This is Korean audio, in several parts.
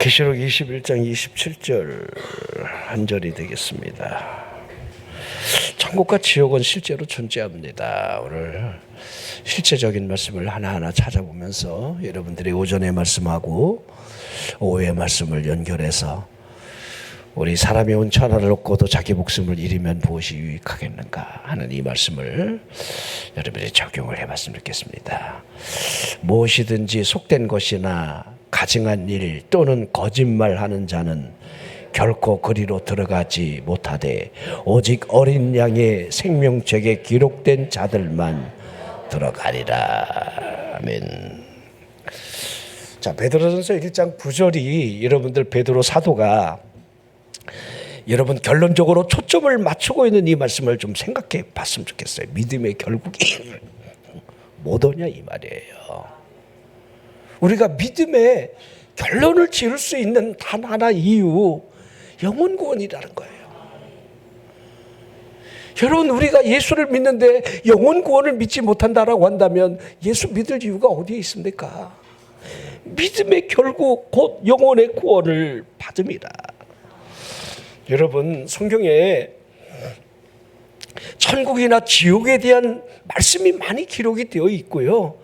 계시록 21장 27절 한 절이 되겠습니다. 천국과 지옥은 실제로 존재합니다. 오늘 실제적인 말씀을 하나하나 찾아보면서 여러분들이 오전의 말씀하고 오후의 말씀을 연결해서 우리 사람이 온 천하를 얻고도 자기 목숨을 잃으면 무엇이 유익하겠는가 하는 이 말씀을 여러분이 적용을 해봤으면 좋겠습니다. 무엇이든지 속된 것이나 가증한 일 또는 거짓말하는 자는 결코 그리로 들어가지 못하되 오직 어린 양의 생명책에 기록된 자들만 들어가리라. 아멘. 자, 베드로전서 1장 9절이 여러분들 베드로 사도가 여러분 결론적으로 초점을 맞추고 있는 이 말씀을 좀 생각해 봤으면 좋겠어요. 믿음의 결국이 뭐더냐 이 말이에요. 우리가 믿음의 결론을 지을 수 있는 단 하나 이유, 영혼 구원이라는 거예요. 여러분, 우리가 예수를 믿는데 영혼 구원을 믿지 못한다라고 한다면 예수 믿을 이유가 어디에 있습니까? 믿음의 결국 곧 영혼의 구원을 받음이다. 여러분, 성경에 천국이나 지옥에 대한 말씀이 많이 기록이 되어 있고요.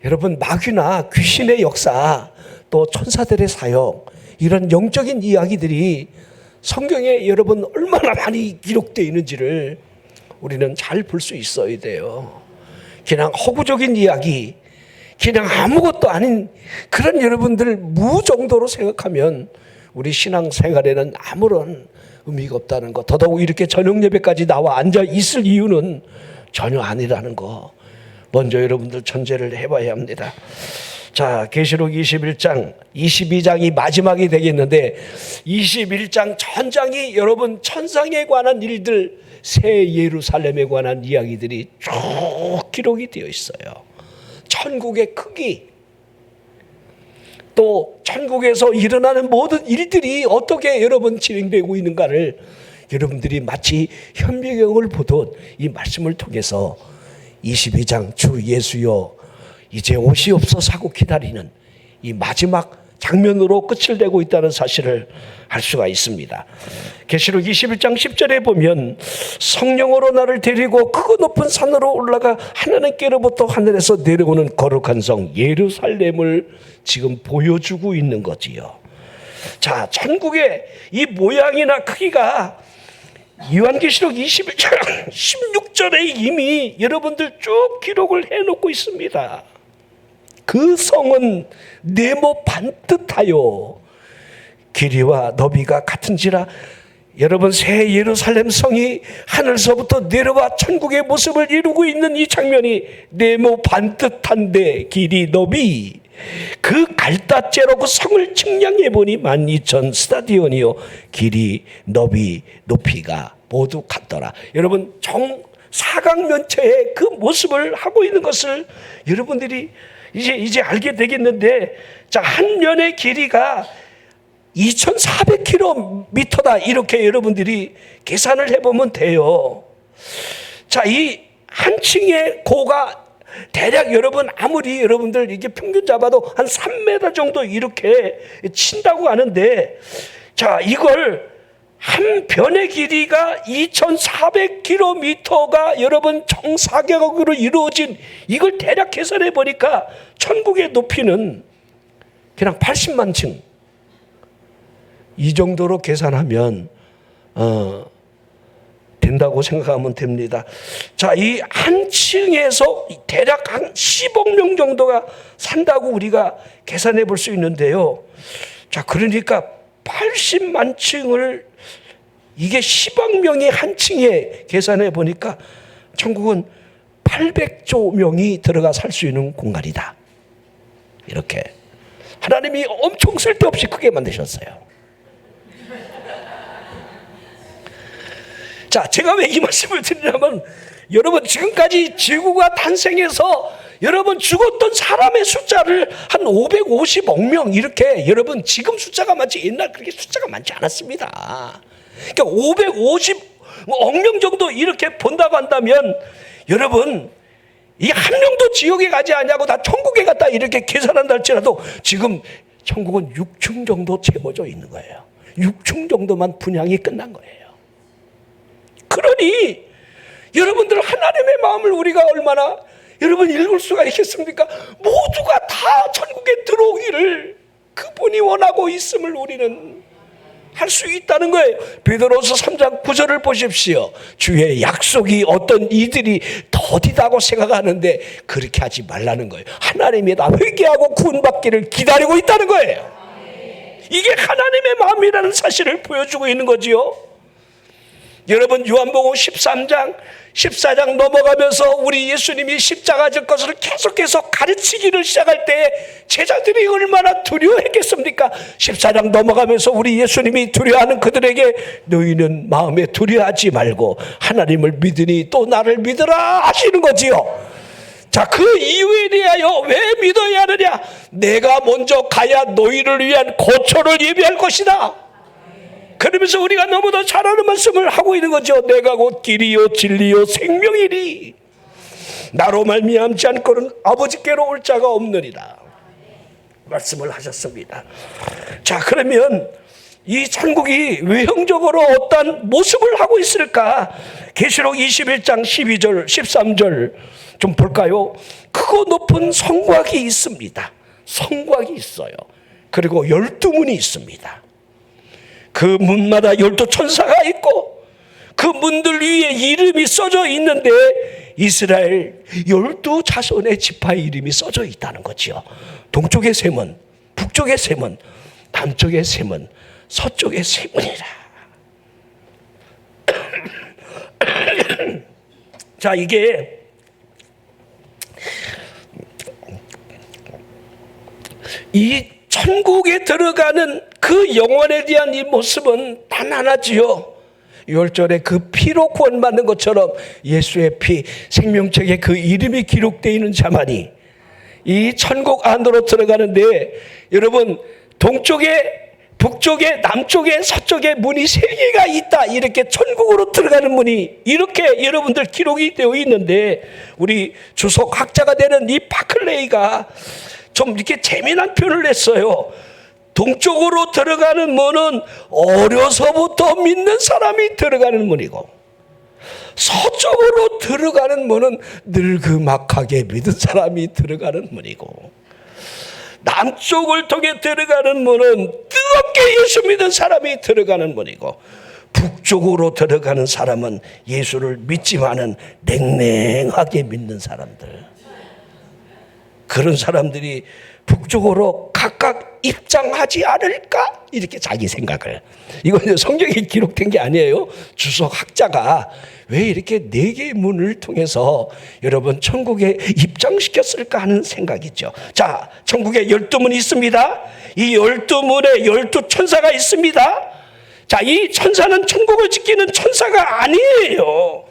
여러분, 마귀나 귀신의 역사, 또 천사들의 사역, 이런 영적인 이야기들이 성경에 여러분 얼마나 많이 기록되어 있는지를 우리는 잘 볼 수 있어야 돼요. 그냥 허구적인 이야기, 그냥 아무것도 아닌 그런 여러분들 무정도로 생각하면 우리 신앙생활에는 아무런 의미가 없다는 것, 더더욱 이렇게 저녁 예배까지 나와 앉아 있을 이유는 전혀 아니라는 거, 먼저 여러분들 전제를 해봐야 합니다. 자, 계시록 21장, 22장이 마지막이 되겠는데 21장 전장이 여러분 천상에 관한 일들, 새 예루살렘에 관한 이야기들이 쭉 기록이 되어 있어요. 천국의 크기, 또 천국에서 일어나는 모든 일들이 어떻게 여러분 진행되고 있는가를 여러분들이 마치 현미경을 보듯 이 말씀을 통해서 22장 주 예수여 이제 오시옵소서 하고 기다리는 이 마지막 장면으로 끝을 내고 있다는 사실을 알 수가 있습니다. 계시록 21장 10절에 보면 성령으로 나를 데리고 크고 높은 산으로 올라가 하나님께로부터 하늘에서 내려오는 거룩한 성 예루살렘을 지금 보여주고 있는 거지요. 자, 천국의 이 모양이나 크기가 요한계시록 21장 16절에 이미 여러분들 쭉 기록을 해놓고 있습니다. 그 성은 네모 반듯하여 길이와 너비가 같은지라. 여러분, 새 예루살렘 성이 하늘서부터 내려와 천국의 모습을 이루고 있는 이 장면이 네모 반듯한데 길이 너비 그 갈다째로 그 성을 측량해 보니 12,000 스타디온이요 길이 너비 높이가 모두 같더라. 여러분, 정사각면체의 그 모습을 하고 있는 것을 여러분들이 이제 알게 되겠는데, 자, 한 면의 길이가 2,400km다 이렇게 여러분들이 계산을 해보면 돼요. 자, 이 한 층의 고가 대략 여러분 아무리 여러분들 이게 평균 잡아도 한 3m 정도 이렇게 친다고 하는데, 자, 이걸 한 변의 길이가 2,400km가 여러분 정사각으로 이루어진 이걸 대략 계산해 보니까 천국의 높이는 그냥 80만 층 이 정도로 계산하면 된다고 생각하면 됩니다. 자, 이 한 층에서 대략 한 10억 명 정도가 산다고 우리가 계산해 볼 수 있는데요. 자, 그러니까 80만 층을 이게 10억 명이 한 층에 계산해 보니까 천국은 800조 명이 들어가 살 수 있는 공간이다. 이렇게 하나님이 엄청 쓸데없이 크게 만드셨어요. 자, 제가 왜 이 말씀을 드리냐면 여러분, 지금까지 지구가 탄생해서 여러분 죽었던 사람의 숫자를 한 550억 명 이렇게, 여러분 지금 숫자가 많지 옛날 그렇게 숫자가 많지 않았습니다. 그러니까 550억 명 정도 이렇게 본다고 한다면 여러분 이 한 명도 지옥에 가지 않냐고 다 천국에 갔다 이렇게 계산한다 할지라도 지금 천국은 6층 정도 채워져 있는 거예요. 6층 정도만 분양이 끝난 거예요. 그러니 여러분들 하나님의 마음을 우리가 얼마나 여러분 읽을 수가 있겠습니까? 모두가 다 천국에 들어오기를 그분이 원하고 있음을 우리는 할 수 있다는 거예요. 베드로서 3장 9절을 보십시오. 주의 약속이 어떤 이들이 더디다고 생각하는데 그렇게 하지 말라는 거예요. 하나님이 다 회개하고 구원받기를 기다리고 있다는 거예요. 이게 하나님의 마음이라는 사실을 보여주고 있는 거지요. 여러분 요한복음 13장 14장 넘어가면서 우리 예수님이 십자가 질 것을 계속해서 가르치기를 시작할 때 제자들이 얼마나 두려워했겠습니까? 14장 넘어가면서 우리 예수님이 두려워하는 그들에게 너희는 마음에 두려워하지 말고 하나님을 믿으니 또 나를 믿으라 하시는 거지요. 자, 그 이유에 대하여 왜 믿어야 하느냐? 내가 먼저 가야 너희를 위한 거처를 예비할 것이다. 그러면서 우리가 너무도 잘 아는 말씀을 하고 있는 거죠. 내가 곧 길이요 진리요 생명이니 나로 말미암지 않고는 아버지께로 올 자가 없느니라 말씀을 하셨습니다. 자, 그러면 이 천국이 외형적으로 어떤 모습을 하고 있을까? 계시록 21장 12절 13절 좀 볼까요? 크고 높은 성곽이 있습니다. 성곽이 있어요. 그리고 12문이 있습니다. 그 문마다 12천사가 있고 그 문들 위에 이름이 써져 있는데 이스라엘 12자손의 지파의 이름이 써져 있다는 거죠. 동쪽의 셈은, 북쪽의 셈은, 남쪽의 셈은, 서쪽의 셈이라. 자, 이게 이 천국에 들어가는 그 영혼에 대한 이 모습은 단 하나지요. 6절에 그 피로 구원받는 것처럼 예수의 피, 생명책에 그 이름이 기록되어 있는 자만이 이 천국 안으로 들어가는데 여러분 동쪽에 북쪽에 남쪽에 서쪽에 문이 3개가 있다. 이렇게 천국으로 들어가는 문이 이렇게 여러분들 기록이 되어 있는데 우리 주석학자가 되는 이 바클레이가 좀 이렇게 재미난 표현을 했어요. 동쪽으로 들어가는 문은 어려서부터 믿는 사람이 들어가는 문이고 서쪽으로 들어가는 문은 늙음막하게 믿은 사람이 들어가는 문이고 남쪽을 통해 들어가는 문은 뜨겁게 예수 믿은 사람이 들어가는 문이고 북쪽으로 들어가는 사람은 예수를 믿지만은 냉랭하게 믿는 사람들, 그런 사람들이 북쪽으로 각각 입장하지 않을까? 이렇게 자기 생각을. 이건 성경에 기록된 게 아니에요. 주석학자가 왜 이렇게 4개의 문을 통해서 여러분 천국에 입장시켰을까 하는 생각이죠. 자, 천국에 12문이 있습니다. 이 12문에 12천사가 있습니다. 자, 이 천사는 천국을 지키는 천사가 아니에요.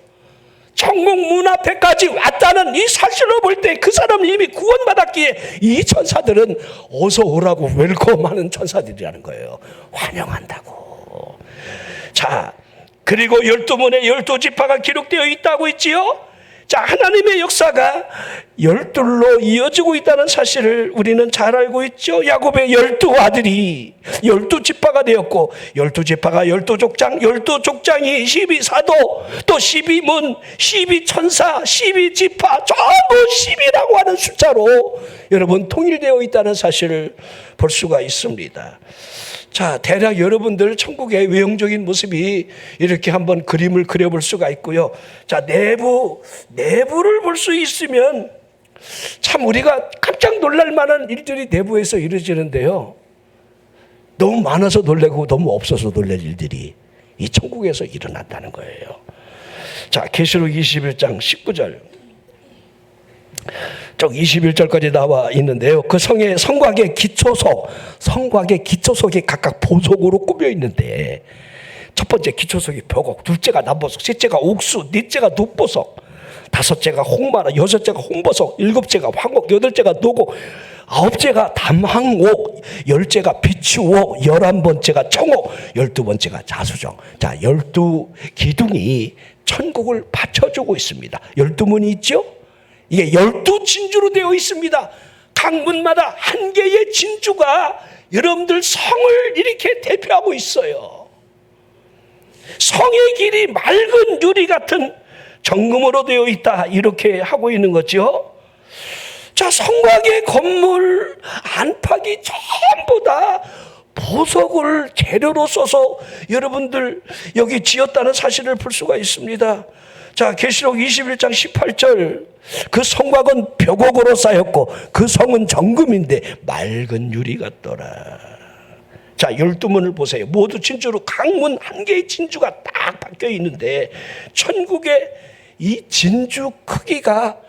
천국 문 앞에까지 왔다는 이 사실로 볼 때 그 사람은 이미 구원받았기에 이 천사들은 어서 오라고 웰컴하는 천사들이라는 거예요. 환영한다고. 자, 그리고 12문에 12지파가 기록되어 있다고 있지요. 자, 하나님의 역사가 12로 이어지고 있다는 사실을 우리는 잘 알고 있죠. 야곱의 12아들이 12지파가 되었고 12지파가 12족장, 12족장이 12사도, 또 12문, 12천사, 12지파 전부 10이라고 하는 숫자로 여러분 통일되어 있다는 사실을 볼 수가 있습니다. 자, 대략 여러분들 천국의 외형적인 모습이 이렇게 한번 그림을 그려볼 수가 있고요. 자, 내부를 볼 수 있으면 참 우리가 깜짝 놀랄 만한 일들이 내부에서 이루어지는데요. 너무 많아서 놀라고 너무 없어서 놀랄 일들이 이 천국에서 일어난다는 거예요. 자, 계시록 21장 19절. 쪽 21절까지 나와 있는데요. 그 성곽의 기초석이 각각 보석으로 꾸며 있는데 첫 번째 기초석이 벽옥, 둘째가 남보석, 셋째가 옥수, 넷째가 눕보석, 다섯째가 홍마라, 여섯째가 홍보석, 일곱째가 황옥, 여덟째가 노곡, 아홉째가 담항옥, 열째가 비추옥, 11번째가 청옥, 12번째가 자수정. 자, 12기둥이 천국을 받쳐주고 있습니다. 12문이 있죠? 이게 12진주로 되어 있습니다. 각 문마다 한 개의 진주가 여러분들 성을 이렇게 대표하고 있어요. 성의 길이 맑은 유리 같은 정금으로 되어 있다, 이렇게 하고 있는 거죠. 자, 성곽의 건물 안팎이 전부 다 보석을 재료로 써서 여러분들 여기 지었다는 사실을 볼 수가 있습니다. 자, 계시록 21장 18절, 그 성곽은 벽옥으로 쌓였고 그 성은 정금인데 맑은 유리 같더라. 자, 12문을 보세요. 모두 진주로 강문 한 개의 진주가 딱 박혀 있는데, 천국의 이 진주 크기가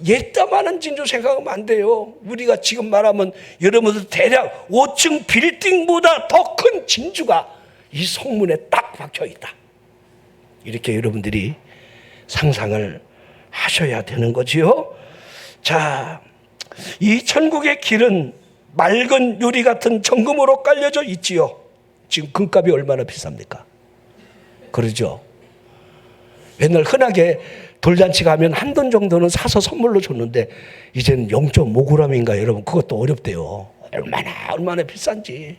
옛다마는 진주 생각하면 안 돼요. 우리가 지금 말하면 여러분들 대략 5층 빌딩보다 더 큰 진주가 이 성문에 딱 박혀 있다, 이렇게 여러분들이 상상을 하셔야 되는 거지요. 자, 이 천국의 길은 맑은 유리 같은 정금으로 깔려져 있지요. 지금 금값이 얼마나 비쌉니까? 그러죠. 옛날 흔하게 돌잔치 가면 한 돈 정도는 사서 선물로 줬는데 이제는 0.5g인가, 여러분 그것도 어렵대요. 얼마나 비싼지.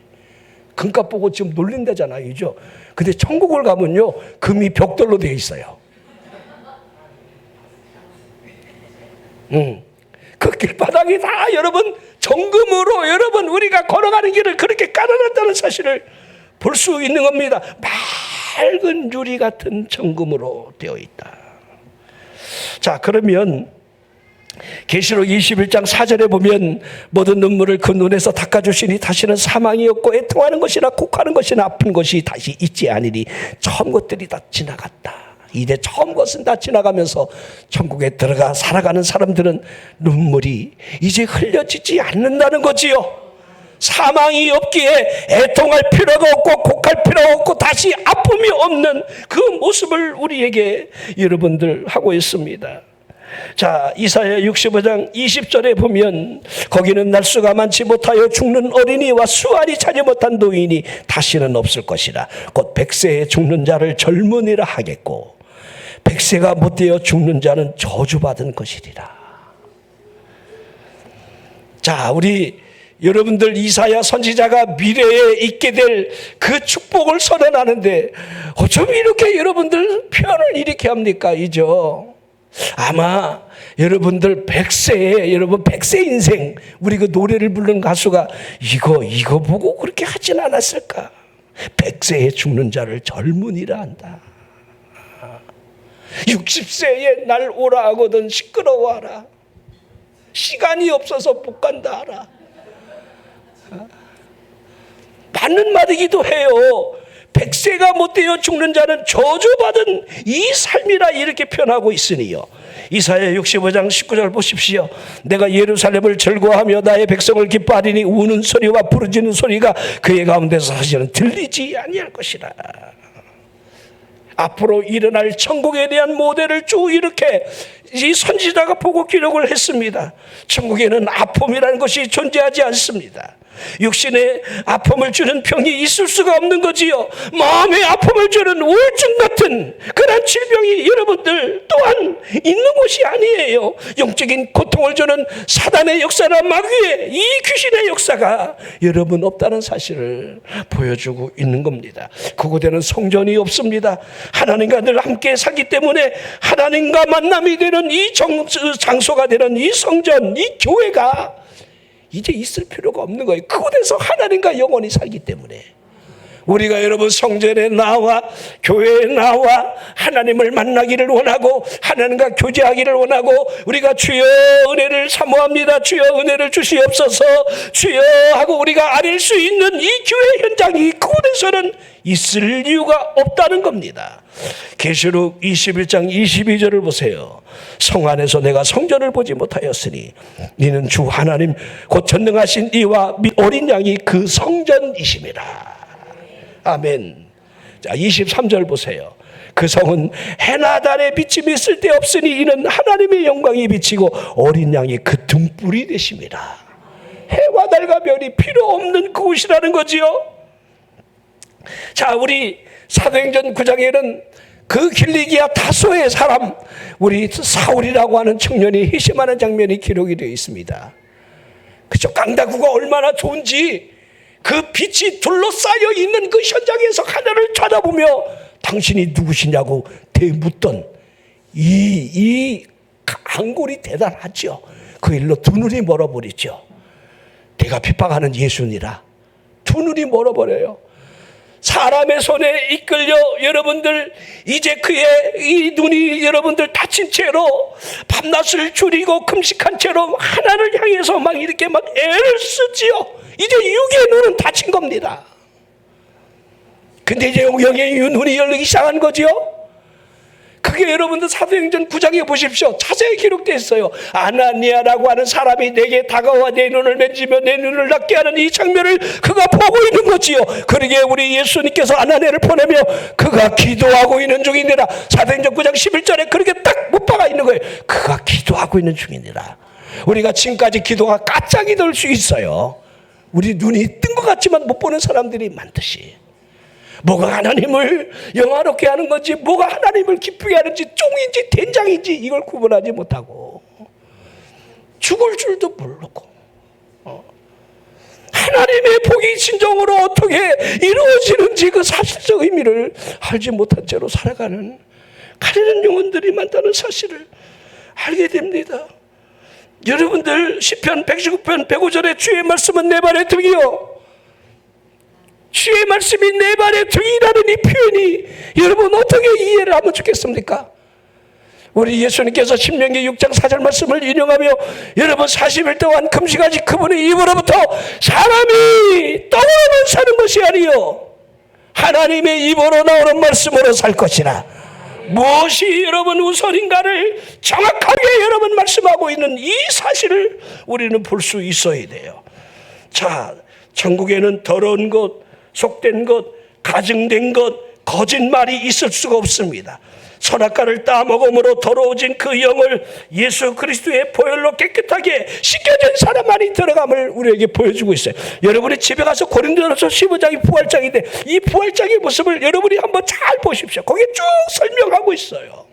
금값 보고 지금 놀린다잖아요, 그죠? 근데 천국을 가면요, 금이 벽돌로 되어 있어요. 그 길바닥이 다 여러분 정금으로, 여러분 우리가 걸어가는 길을 그렇게 깔아놨다는 사실을 볼 수 있는 겁니다. 맑은 유리 같은 정금으로 되어 있다. 자, 그러면 계시록 21장 4절에 보면 모든 눈물을 그 눈에서 닦아주시니 다시는 사망이 없고 애통하는 것이나 곡하는 것이나 아픈 것이 다시 있지 아니니 처음 것들이 다 지나갔다. 이제 처음 것은 다 지나가면서 천국에 들어가 살아가는 사람들은 눈물이 이제 흘려지지 않는다는 거지요. 사망이 없기에 애통할 필요가 없고 곡할 필요가 없고 다시 아픔이 없는 그 모습을 우리에게 여러분들 하고 있습니다. 자, 이사야 65장 20절에 보면 거기는 날수가 많지 못하여 죽는 어린이와 수알이 차지 못한 노인이 다시는 없을 것이라. 곧 100세에 죽는 자를 젊은이라 하겠고 100세가 못되어 죽는 자는 저주받은 것이리라. 자, 우리 여러분들 이사야 선지자가 미래에 있게 될 그 축복을 선언하는데 어쩜 이렇게 여러분들 표현을 이렇게 합니까? 이죠. 아마 여러분들 100세에, 여러분 100세 인생, 우리 그 노래를 부르는 가수가 이거 보고 그렇게 하진 않았을까? 100세에 죽는 자를 젊은이라 한다. 60세에 날 오라 하거든 시끄러워하라. 시간이 없어서 못 간다 하라. 맞는 말이기도 해요. 100세가 못되어 죽는 자는 저주받은 이 삶이라 이렇게 표현하고 있으니요. 이사야 65장 19절 보십시오. 내가 예루살렘을 즐거워하며 나의 백성을 기뻐하리니 우는 소리와 부르짖는 소리가 그의 가운데서 사실은 들리지 아니할 것이라. 앞으로 일어날 천국에 대한 모델을 쭉 이렇게 이 선지자가 보고 기록을 했습니다. 천국에는 아픔이라는 것이 존재하지 않습니다. 육신에 아픔을 주는 병이 있을 수가 없는 거지요. 마음에 아픔을 주는 우울증 같은 그런 질병이 여러분들 또한 있는 것이 아니에요. 영적인 고통을 주는 사단의 역사나 마귀의 이 귀신의 역사가 여러분 없다는 사실을 보여주고 있는 겁니다. 그곳에는 성전이 없습니다. 하나님과 늘 함께 살기 때문에 하나님과 만남이 되는 이 장소가 되는 이 성전, 이 교회가 이제 있을 필요가 없는 거예요. 그곳에서 하나님과 영원히 살기 때문에 우리가 여러분 성전에 나와 교회에 나와 하나님을 만나기를 원하고 하나님과 교제하기를 원하고 우리가 주여 은혜를 사모합니다. 주여 은혜를 주시옵소서. 주여 하고 우리가 아릴 수 있는 이 교회 현장이 그곳에서는 있을 이유가 없다는 겁니다. 계시록 21장 22절을 보세요. 성 안에서 내가 성전을 보지 못하였으니 이는 주 하나님 곧 전능하신 이와 어린 양이 그 성전이심이라. 아멘. 자, 23절 보세요. 그 성은 해나 달의 비침이 쓸데없으니 이는 하나님의 영광이 비치고 어린 양이 그 등불이 되심이라. 해와 달과 별이 필요 없는 그곳이라는 거지요. 자, 우리 사도행전 9장에는 그 길리기아 다소의 사람, 우리 사울이라고 하는 청년이 회심하는 장면이 기록이 되어 있습니다. 그죠? 강다구가 얼마나 좋은지 그 빛이 둘러싸여 있는 그 현장에서 하늘을 쳐다보며 당신이 누구시냐고 대묻던 이 강골이 대단하죠. 그 일로 두 눈이 멀어버리죠. 내가 핍박하는 예수니라 두 눈이 멀어버려요. 사람의 손에 이끌려 여러분들 이제 그의 이 눈이 여러분들 다친 채로 밤낮을 줄이고 금식한 채로 하나를 향해서 막 이렇게 막 애를 쓰지요. 이제 육의 눈은 다친 겁니다. 근데 이제 영의 눈이 열리기 시작한 거지요. 그게 여러분들 사도행전 9장에 보십시오. 자세히 기록되어 있어요. 아나니아라고 하는 사람이 내게 다가와 내 눈을 만지며 내 눈을 낫게 하는 이 장면을 그가 보고 있는 거지요. 그러기에 우리 예수님께서 아나니아를 보내며 그가 기도하고 있는 중이니라. 사도행전 9장 11절에 그렇게 딱 못 박아 있는 거예요. 그가 기도하고 있는 중이니라. 우리가 지금까지 기도가 까짝이 될 수 있어요. 우리 눈이 뜬 것 같지만 못 보는 사람들이 많듯이. 뭐가 하나님을 영화롭게 하는 건지, 뭐가 하나님을 기쁘게 하는지, 쫑인지 된장인지 이걸 구분하지 못하고 죽을 줄도 모르고 하나님의 복이 진정으로 어떻게 이루어지는지 그 사실적 의미를 알지 못한 채로 살아가는 가련한 영혼들이 많다는 사실을 알게 됩니다. 여러분들 시편 119편 105절에 주의 말씀은 내 발의 등이요 주의 말씀이 내 발의 등이라는 이 표현이 여러분 어떻게 이해를 하면 좋겠습니까? 우리 예수님께서 신명기 6장 4절 말씀을 인용하며 여러분 40일 동안 금식하지 그분의 입으로부터 사람이 떡으로만 사는 것이 아니요 하나님의 입으로 나오는 말씀으로 살 것이라. 무엇이 여러분 우선인가를 정확하게 여러분 말씀하고 있는 이 사실을 우리는 볼 수 있어야 돼요. 자, 천국에는 더러운 것, 속된 것, 가증된 것, 거짓말이 있을 수가 없습니다. 선악과를 따먹음으로 더러워진 그 영을 예수 그리스도의 보혈로 깨끗하게 씻겨진 사람만이 들어감을 우리에게 보여주고 있어요. 여러분이 집에 가서 고린도전서 15장이 부활장인데 이 부활장의 모습을 여러분이 한번 잘 보십시오. 거기에 쭉 설명하고 있어요.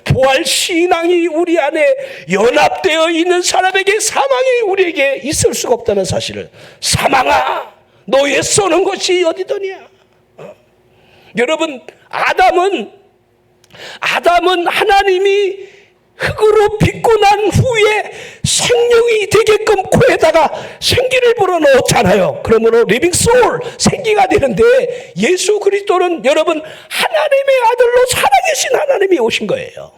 부활 신앙이 우리 안에 연합되어 있는 사람에게 사망이 우리에게 있을 수가 없다는 사실을. 사망아 너의 쏘는 것이 어디더냐. 여러분 아담은 하나님이 흙으로 빚고 난 후에 생명이 되게끔 코에다가 생기를 불어넣었잖아요. 그러므로 리빙 소울, 생기가 되는데 예수 그리스도는 여러분 하나님의 아들로 살아계신 하나님이 오신 거예요.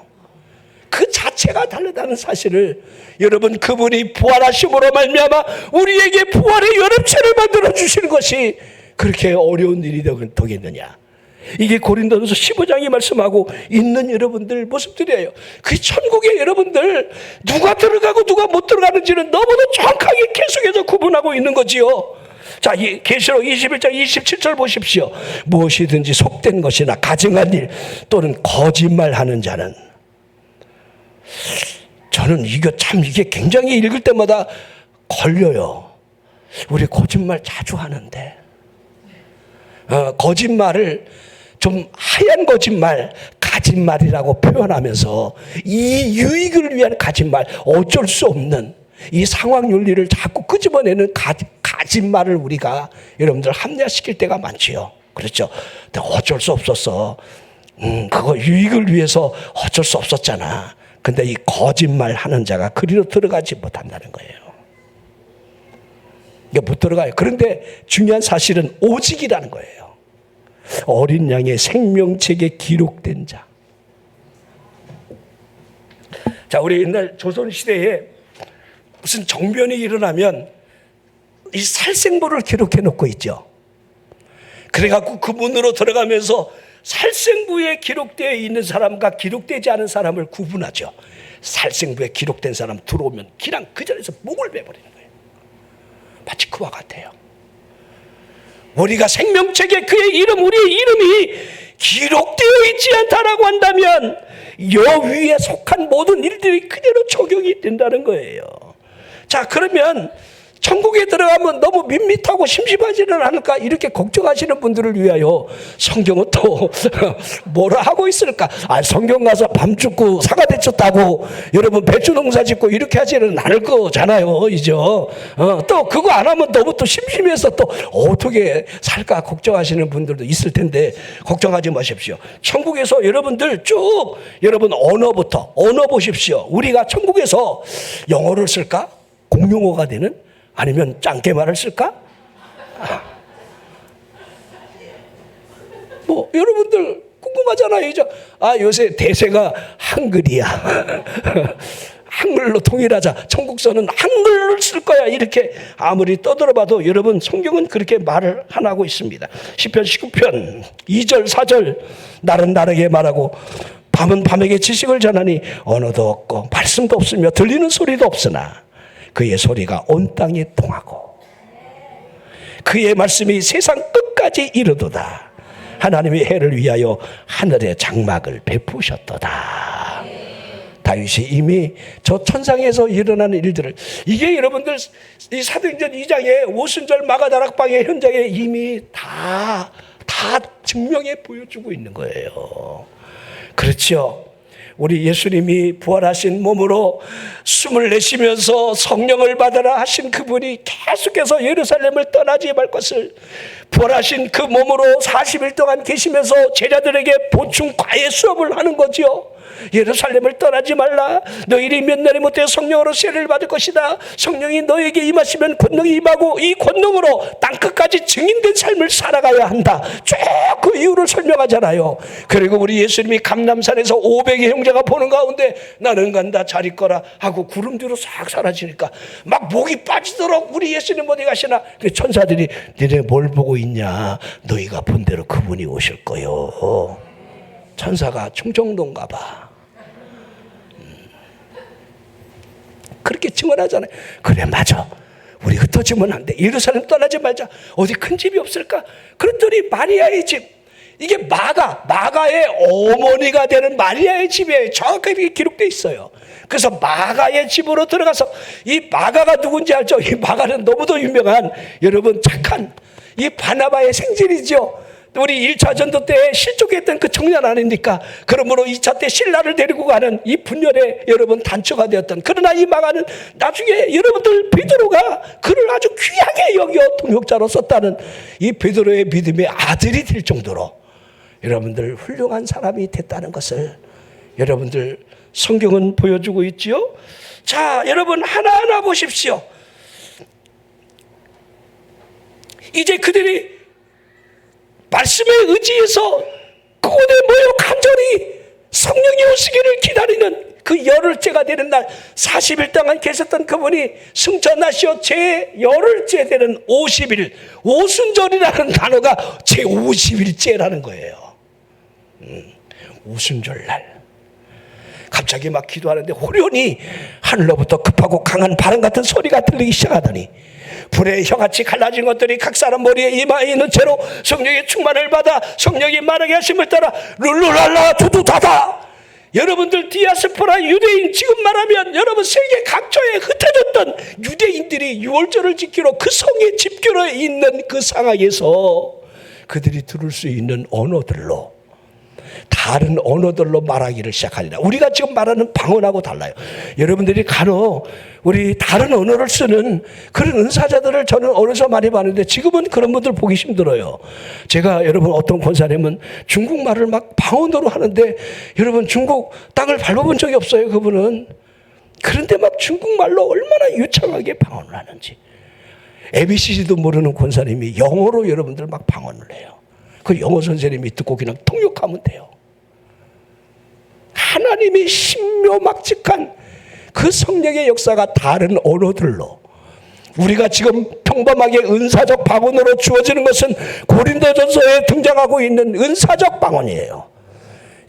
그 자체가 다르다는 사실을 여러분 그분이 부활하심으로 말미암아 우리에게 부활의 연합체를 만들어 주시는 것이 그렇게 어려운 일이 되겠느냐. 이게 고린도전서 15장이 말씀하고 있는 여러분들 모습들이에요. 그 천국에 여러분들 누가 들어가고 누가 못 들어가는지는 너무도 정확하게 계속해서 구분하고 있는 거지요. 자, 계시록 21장 27절 보십시오. 무엇이든지 속된 것이나 가증한 일 또는 거짓말하는 자는. 저는 이게 굉장히 읽을 때마다 걸려요. 우리 거짓말 자주 하는데 거짓말을 좀 하얀 거짓말, 가짓말이라고 표현하면서 이 유익을 위한 가짓말, 어쩔 수 없는 이 상황 윤리를 자꾸 끄집어내는 가짓말을 우리가 여러분들 합리화시킬 때가 많지요. 그렇죠? 근데 어쩔 수 없었어. 그거 유익을 위해서 어쩔 수 없었잖아. 근데 이 거짓말 하는 자가 그리로 들어가지 못한다는 거예요. 이게 못 들어가요. 그런데 중요한 사실은 오직이라는 거예요. 어린 양의 생명책에 기록된 자. 자, 우리 옛날 조선시대에 무슨 정변이 일어나면 이 살생부를 기록해 놓고 있죠. 그래갖고 그 문으로 들어가면서 살생부에 기록되어 있는 사람과 기록되지 않은 사람을 구분하죠. 살생부에 기록된 사람 들어오면 그냥 그 자리에서 목을 베버리는 거예요. 마치 그와 같아요. 우리가 생명책에 그의 이름, 우리의 이름이 기록되어 있지 않다라고 한다면 여위에 속한 모든 일들이 그대로 적용이 된다는 거예요. 자, 그러면 천국에 들어가면 너무 밋밋하고 심심하지는 않을까 이렇게 걱정하시는 분들을 위하여 성경은 또 뭐라 하고 있을까? 성경 가서 밤 죽고 사과 대추 따고 여러분 배추 농사 짓고 이렇게 하지는 않을 거잖아요, 이죠? 또 그거 안 하면 너무 또 심심해서 또 어떻게 살까 걱정하시는 분들도 있을 텐데 걱정하지 마십시오. 천국에서 여러분들 쭉 여러분 언어 보십시오. 우리가 천국에서 영어를 쓸까? 공용어가 되는? 아니면 짱깨말을 쓸까? 뭐 여러분들 궁금하잖아요. 이제 요새 대세가 한글이야. 한글로 통일하자. 천국서는 한글을 쓸 거야. 이렇게 아무리 떠들어봐도 여러분 성경은 그렇게 말을 안 하고 있습니다. 시편 19편 2절 4절 날은 나에게 말하고 밤은 밤에게 지식을 전하니 언어도 없고 말씀도 없으며 들리는 소리도 없으나 그의 소리가 온 땅에 통하고 그의 말씀이 세상 끝까지 이르도다. 하나님의 해를 위하여 하늘의 장막을 베푸셨도다. 다윗이 이미 저 천상에서 일어나는 일들을 이게 여러분들 이 사도행전 2장의 오순절 마가다락방의 현장에 이미 다 증명해 보여주고 있는 거예요. 그렇죠. 우리 예수님이 부활하신 몸으로 숨을 내쉬면서 성령을 받으라 하신 그분이 계속해서 예루살렘을 떠나지 말 것을 부활하신 그 몸으로 40일 동안 계시면서 제자들에게 보충 과외 수업을 하는 거죠. 예루살렘을 떠나지 말라. 너희들이 몇 날이 못해 성령으로 세례를 받을 것이다. 성령이 너에게 임하시면 권능이 임하고 이 권능으로 땅끝까지 증인된 삶을 살아가야 한다. 쭉 그 이유를 설명하잖아요. 그리고 우리 예수님이 감람산에서 500의 형제가 보는 가운데 나는 간다 잘 있거라 하고 구름 뒤로 싹 사라지니까 막 목이 빠지도록 우리 예수님 어디 가시나. 천사들이 너네 뭘 보고 있냐. 너희가 본 대로 그분이 오실 거요. 천사가 충청도인가 봐. 그렇게 증언하잖아요. 그래 맞아. 우리 흩어지면 안 돼. 예루살렘 떠나지 말자. 어디 큰 집이 없을까? 그랬더니 마리아의 집. 이게 마가의 어머니가 되는 마리아의 집에 정확하게 기록되어 있어요. 그래서 마가의 집으로 들어가서 이 마가가 누군지 알죠? 이 마가는 너무도 유명한 여러분 착한 이 바나바의 생질이죠. 우리 1차 전도 때 실족했던 그 청년 아닙니까? 그러므로 2차 때 신라를 데리고 가는 이 분열의 여러분 단초가 되었던. 그러나 이 마가는 나중에 여러분들 베드로가 그를 아주 귀하게 여겨 동역자로 썼다는 이 베드로의 믿음의 아들이 될 정도로 여러분들 훌륭한 사람이 됐다는 것을 여러분들 성경은 보여주고 있지요. 자, 여러분 하나하나 보십시오. 이제 그들이 말씀에 의지해서 그곳에 모여 간절히 성령이 오시기를 기다리는 그 열흘째가 되는 날 40일 동안 계셨던 그분이 승천하시어 제 열흘째 되는 50일 오순절이라는 단어가 제 50일째라는 거예요. 오순절날 갑자기 막 기도하는데 호련히 하늘로부터 급하고 강한 바람 같은 소리가 들리기 시작하더니 불의 혀같이 갈라진 것들이 각 사람 머리에 이마에 있는 채로 성령의 충만을 받아 성령이 말하게 하심을 따라 룰루랄라 두두다다. 여러분들 디아스포라 유대인 지금 말하면 여러분 세계 각처에 흩어졌던 유대인들이 유월절을 지키러 그 성에 집결해 있는 그 상황에서 그들이 들을 수 있는 언어들로 다른 언어들로 말하기를 시작하리라. 우리가 지금 말하는 방언하고 달라요. 여러분들이 간혹 우리 다른 언어를 쓰는 그런 은사자들을 저는 어려서 많이 봤는데 지금은 그런 분들 보기 힘들어요. 제가 여러분 어떤 권사님은 중국말을 막 방언으로 하는데 여러분 중국 땅을 밟아본 적이 없어요. 그분은. 그런데 막 중국말로 얼마나 유창하게 방언을 하는지. ABC도 모르는 권사님이 영어로 여러분들 막 방언을 해요. 그 영어 선생님이 듣고 그냥 통역하면 돼요. 하나님의 신묘막직한 그 성령의 역사가 다른 언어들로 우리가 지금 평범하게 은사적 방언으로 주어지는 것은 고린도전서에 등장하고 있는 은사적 방언이에요.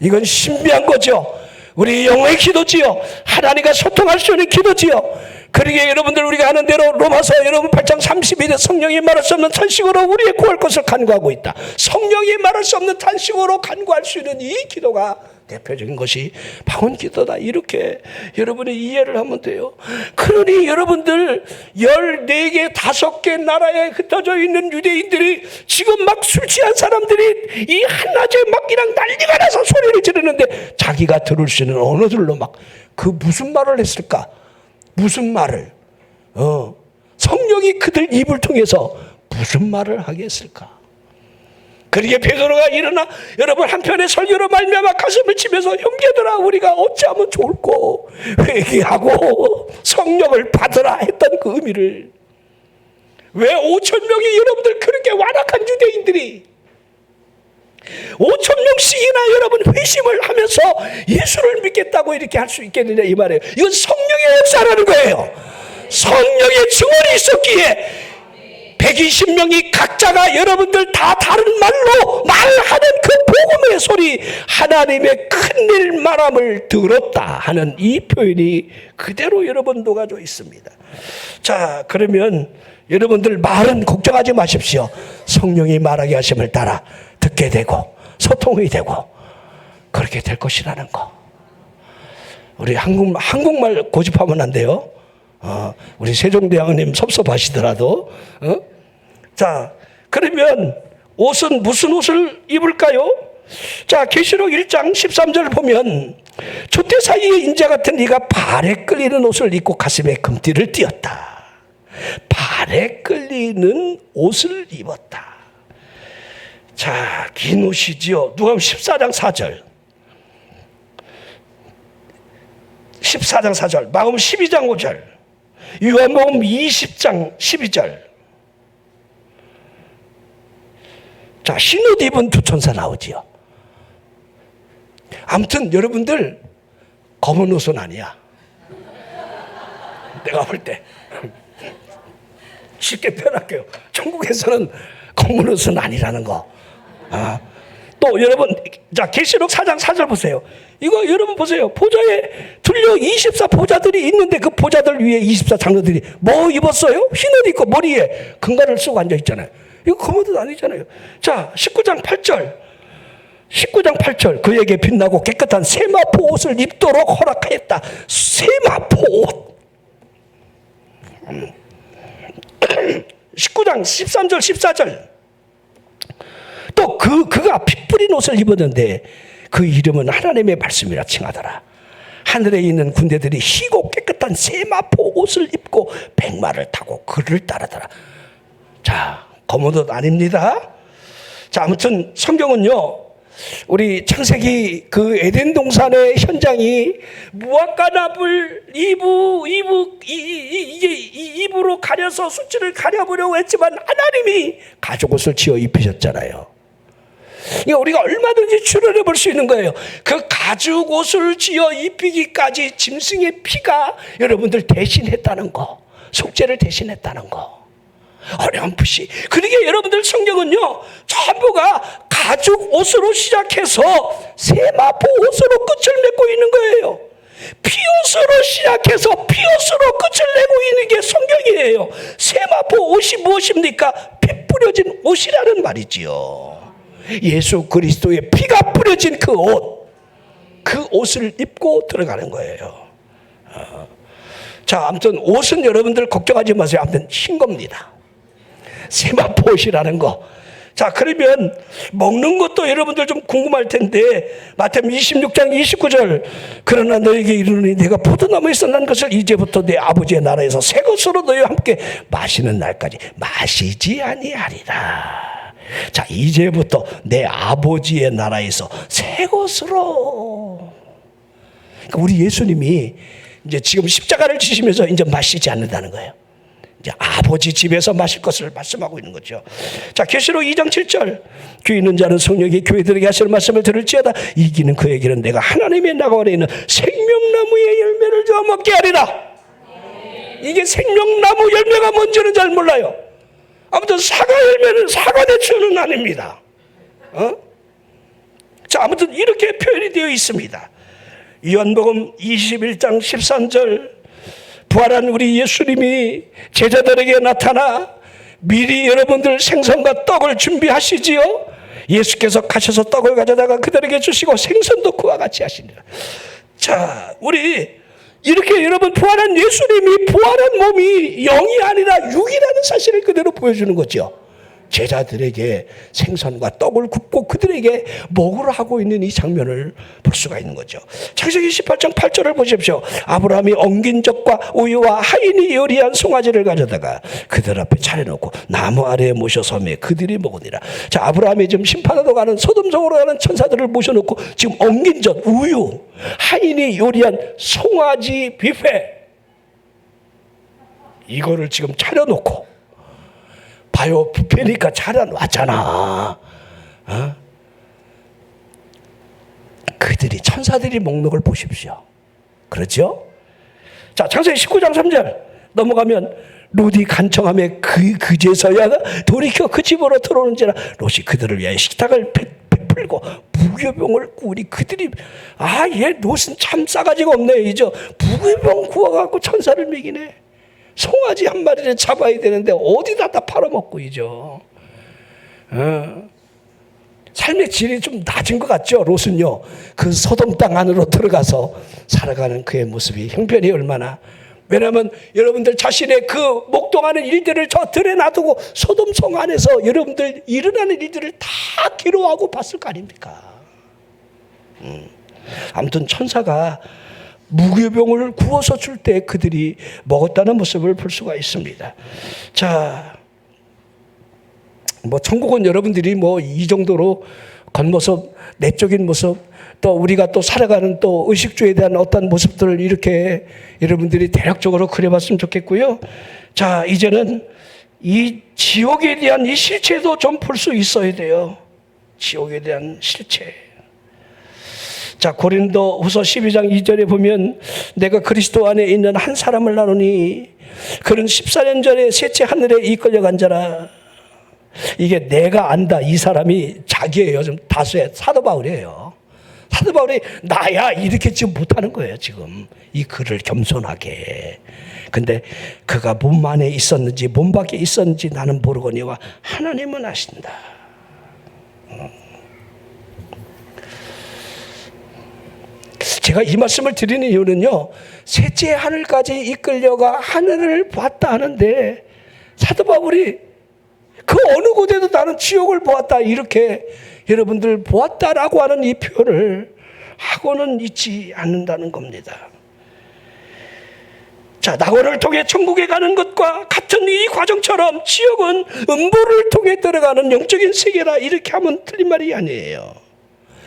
이건 신비한 거죠. 우리 영의 기도지요. 하나님과 소통할 수 있는 기도지요. 그러기에 여러분들 우리가 아는 대로 로마서 여러분 8장 32절 성령이 말할 수 없는 탄식으로 우리의 구할 것을 간구하고 있다. 성령이 말할 수 없는 탄식으로 간구할 수 있는 이 기도가 대표적인 것이 방언기도다. 이렇게 여러분이 이해를 하면 돼요. 그러니 여러분들 14개, 5개 나라에 흩어져 있는 유대인들이 지금 막 술 취한 사람들이 이 한낮에 막 그냥 난리가 나서 소리를 지르는데 자기가 들을 수 있는 언어들로 막 그 무슨 말을 했을까? 무슨 말을? 성령이 그들 입을 통해서 무슨 말을 하겠을까? 그러게 베드로가 일어나 여러분 한편의 설교로 말미암아 가슴을 치면서 형제들아 우리가 어찌하면 좋을꼬 회개하고 성령을 받으라 했던 그 의미를 왜 5,000명이 여러분들 그렇게 완악한 유대인들이 5,000명씩이나 여러분 회심을 하면서 예수를 믿겠다고 이렇게 할 수 있겠느냐 이 말이에요. 이건 성령의 역사라는 거예요. 성령의 증언이 있었기에 120명이 각자가 여러분들 다 다른 말로 말하는 그 복음의 소리 하나님의 큰일 말함을 들었다 하는 이 표현이 그대로 여러분 녹아져 있습니다. 자, 그러면 여러분들 말은 걱정하지 마십시오. 성령이 말하게 하심을 따라 듣게 되고 소통이 되고 그렇게 될 것이라는 거. 우리 한국말 고집하면 안 돼요. 우리 세종대왕님 섭섭하시더라도. 자, 그러면 옷은 무슨 옷을 입을까요? 자, 계시록 1장 13절 보면 촛대 사이에 인자 같은 이가 발에 끌리는 옷을 입고 가슴에 금띠를 띄었다. 발에 끌리는 옷을 입었다. 자, 긴 옷이지요. 누가복음 14장 4절. 14장 4절. 마가복음 12장 5절. 요한복음 20장 12절. 자, 흰 옷 입은 두 천사 나오지요. 아무튼 여러분들 검은 옷은 아니야. 내가 볼 때 쉽게 표현할게요. 천국에서는 검은 옷은 아니라는 거. 또 여러분, 자, 계시록 4장 4절 보세요. 이거 여러분 보세요. 보좌에 둘려 24보좌들이 있는데 그 보좌들 위에 24장로들이 뭐 입었어요? 흰 옷 입고 머리에 금관을 쓰고 앉아 있잖아요. 이거 검은 옷 아니잖아요. 자, 19장 8절. 19장 8절. 그에게 빛나고 깨끗한 세마포 옷을 입도록 허락하였다. 세마포 옷. 19장 13절 14절. 또 그가 피 뿌린 옷을 입었는데 그 이름은 하나님의 말씀이라 칭하더라. 하늘에 있는 군대들이 희고 깨끗한 세마포 옷을 입고 백마를 타고 그를 따르더라. 자, 검은 옷 아닙니다. 자, 아무튼 성경은요, 우리 창세기 그 에덴 동산의 현장이 무화과 나무를 입으로 가려서 수치를 가려보려고 했지만 하나님이 가죽옷을 지어 입히셨잖아요. 그러니까 우리가 얼마든지 추론해 볼 수 있는 거예요. 그 가죽옷을 지어 입히기까지 짐승의 피가 여러분들 대신했다는 거, 속죄를 대신했다는 거. 어렴풋이. 그러니까 여러분들 성경은요, 전부가 가죽 옷으로 시작해서 세마포 옷으로 끝을 맺고 있는 거예요. 피옷으로 시작해서 피옷으로 끝을 내고 있는 게 성경이에요. 세마포 옷이 무엇입니까? 피 뿌려진 옷이라는 말이지요. 예수 그리스도의 피가 뿌려진 그 옷, 그 옷을 입고 들어가는 거예요. 자, 아무튼 옷은 여러분들 걱정하지 마세요. 아무튼 흰 겁니다. 세마포 옷이라는 거. 자, 그러면 먹는 것도 여러분들 좀 궁금할 텐데 마태복음 26장 29절. 그러나 너에게 이르노니 내가 포도나무에서 난 것을 이제부터 내 아버지의 나라에서 새 것으로 너희와 함께 마시는 날까지 마시지 아니하리라. 자, 이제부터 내 아버지의 나라에서 새 것으로. 그러니까 우리 예수님이 이제 지금 십자가를 지시면서 이제 마시지 않는다는 거예요. 이제 아버지 집에서 마실 것을 말씀하고 있는 거죠. 자, 계시록 2장 7절. 귀 있는 자는 성령이 교회들에게 하시는 말씀을 들을지어다. 이기는 그에게는 내가 하나님의 나가 안에 있는 생명나무의 열매를 줘 먹게 하리라. 이게 생명나무 열매가 뭔지는 잘 몰라요. 아무튼 사과 열매는 사과 대추는 아닙니다. 자, 아무튼 이렇게 표현이 되어 있습니다. 요한복음 21장 13절. 부활한 우리 예수님이 제자들에게 나타나 미리 여러분들 생선과 떡을 준비하시지요. 예수께서 가셔서 떡을 가져다가 그들에게 주시고 생선도 그와 같이 하시니라. 자, 우리 이렇게 여러분 부활한 예수님이 부활한 몸이 영이 아니라 육이라는 사실을 그대로 보여주는 거죠. 제자들에게 생선과 떡을 굽고 그들에게 먹으라 하고 있는 이 장면을 볼 수가 있는 거죠. 창세기 18장 8절을 보십시오. 아브라함이 엉긴 젖과 우유와 하인이 요리한 송아지를 가져다가 그들 앞에 차려놓고 나무 아래에 모셔서매 그들이 먹으니라. 자, 아브라함이 지금 심판하러 가는 소돔성으로 가는 천사들을 모셔놓고 지금 엉긴 젖, 우유, 하인이 요리한 송아지 뷔페 이거를 지금 차려놓고 봐요. 뷔페니까 차려놨잖아. 어? 그들이 천사들이 먹는 걸 보십시오. 그렇죠? 자, 창세기 19장 3절 넘어가면 롯이 간청하며 그제서야 돌이켜 그 집으로 들어오는지라 롯이 그들을 위하여 식탁을 베풀고 무교병을 구우니 그들이 얘 롯은 참 싸가지가 없네. 이제 무교병 구워갖고 천사를 먹이네. 송아지 한 마리를 잡아야 되는데 어디다 다 팔아먹고 이죠. 삶의 질이 좀 낮은 것 같죠. 롯은요. 그 소돔 땅 안으로 들어가서 살아가는 그의 모습이 형편이 얼마나. 왜냐하면 여러분들 자신의 그 목동하는 일들을 저 들에 놔두고 소돔 성 안에서 여러분들 일어나는 일들을 다 기록하고 봤을 거 아닙니까. 아무튼 천사가 무교병을 구워서 줄 때 그들이 먹었다는 모습을 볼 수가 있습니다. 자, 천국은 여러분들이 이 정도로 겉모습, 내적인 모습, 또 우리가 또 살아가는 또 의식주에 대한 어떤 모습들을 이렇게 여러분들이 대략적으로 그려봤으면 좋겠고요. 자, 이제는 이 지옥에 대한 이 실체도 좀 볼 수 있어야 돼요. 지옥에 대한 실체. 자, 고린도 후서 12장 2절에 보면 내가 그리스도 안에 있는 한 사람을 나누니 그는 14년 전에 셋째 하늘에 이끌려간 자라. 이게 내가 안다. 이 사람이 자기예요. 좀 다수의 사도 바울이에요. 사도 바울이 나야 이렇게 지금 못하는 거예요. 지금 이 글을 겸손하게. 근데 그가 몸 안에 있었는지 몸 밖에 있었는지 나는 모르거니와 하나님은 아신다. 제가 이 말씀을 드리는 이유는요, 셋째 하늘까지 이끌려가 하늘을 봤다 하는데 사도 바울이 그 어느 곳에도 나는 지옥을 보았다 이렇게 여러분들 보았다라고 하는 이 표현을 하고는 있지 않는다는 겁니다. 자, 낙원을 통해 천국에 가는 것과 같은 이 과정처럼 지옥은 음부를 통해 들어가는 영적인 세계라 이렇게 하면 틀린 말이 아니에요.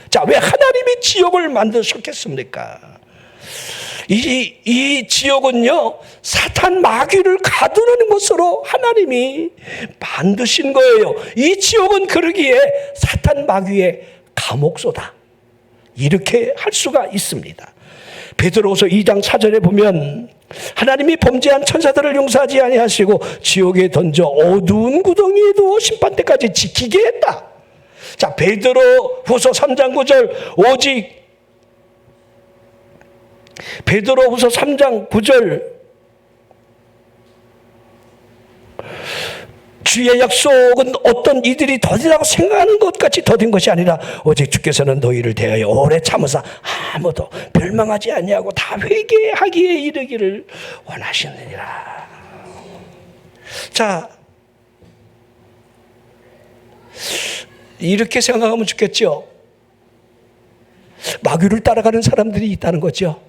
자, 왜 하나님이 지옥을 만드셨겠습니까? 이 지옥은요, 사탄 마귀를 가두는 것으로 하나님이 만드신 거예요. 이 지옥은 그러기에 사탄 마귀의 감옥소다. 이렇게 할 수가 있습니다. 베드로후서 2장 4절에 보면 하나님이 범죄한 천사들을 용서하지 아니하시고 지옥에 던져 어두운 구덩이에 두어 심판 때까지 지키게 했다. 자, 베드로후서 3장 9절 오직 베드로후서 3장 9절 주의 약속은 어떤 이들이 더디라고 생각하는 것 같이 더딘 것이 아니라 오직 주께서는 너희를 대하여 오래 참으사 아무도 멸망하지 아니하고 다 회개하기에 이르기를 원하시느니라. 자, 이렇게 생각하면 좋겠죠. 마귀를 따라가는 사람들이 있다는 거죠.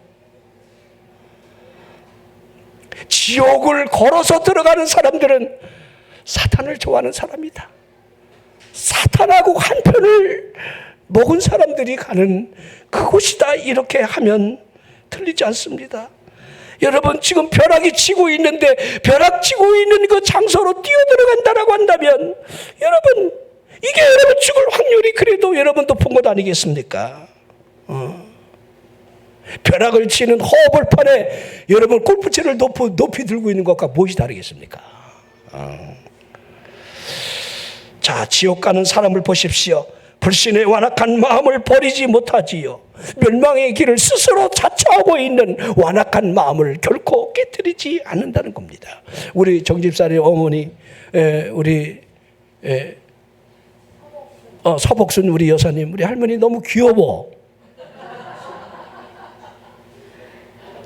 지옥을 걸어서 들어가는 사람들은 사탄을 좋아하는 사람이다. 사탄하고 한 편을 먹은 사람들이 가는 그곳이다. 이렇게 하면 틀리지 않습니다. 여러분, 지금 벼락이 치고 있는데 벼락 치고 있는 그 장소로 뛰어들어간다라고 한다면 여러분, 이게 여러분 죽을 확률이 그래도 여러분 높은 것 아니겠습니까? 벼락을 치는 허벌판에 여러분 골프채를 높이 들고 있는 것과 무엇이 다르겠습니까? 자, 지옥 가는 사람을 보십시오. 불신의 완악한 마음을 버리지 못하지요. 멸망의 길을 스스로 자처하고 있는 완악한 마음을 결코 깨뜨리지 않는다는 겁니다. 우리 정집사님 어머니, 우리 서복순 우리 여사님, 우리 할머니 너무 귀여워.